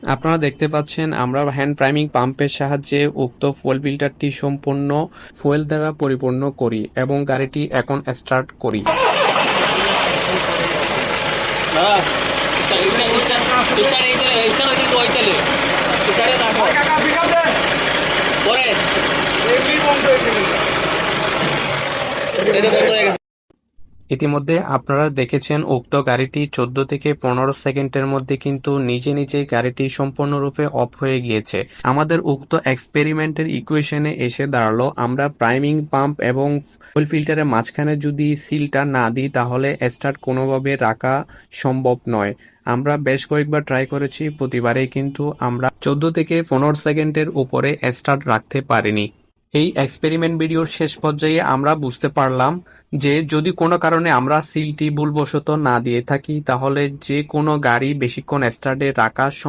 আপনারা দেখতে পাচ্ছেন আমরা হ্যান্ড প্রাইমিং পাম্পের সাহায্যে উক্ত ফুয়েল ফিল্টারটি সম্পূর্ণ ফুয়েল দ্বারা পরিপূর্ণ করি এবং গাড়িটি এখন স্টার্ট করি। ইতিমধ্যে আপনারা দেখেছেন উক্ত গাড়িটি 14 থেকে 15 সেকেন্ডের মধ্যে কিন্তু নিজে নিজে গাড়িটি সম্পূর্ণরূপে অফ হয়ে গিয়েছে। আমাদের উক্ত এক্সপেরিমেন্টের ইকুয়েশনে এসে দাঁড়ালো আমরা প্রাইমিং পাম্প এবং ফুয়েল ফিল্টারের মাঝখানে যদি সিলটা না দিই তাহলে স্টার্ট কোনোভাবে রাখা সম্ভব নয়। আমরা বেশ কয়েকবার ট্রাই করেছি, প্রতিবারেই কিন্তু আমরা 14 থেকে 15 সেকেন্ডের উপরে স্টার্ট রাখতে পারিনি। এই এক্সপেরিমেন্ট ভিডিওর শেষ পর্যায়ে আমরা বুঝতে পারলাম যে যদি কোনো কারণে আমরা সিলটি ভুলবশত না দিয়ে থাকি তাহলে যে কোনো গাড়ি বেশিক্ষণ স্টার্টে রাখা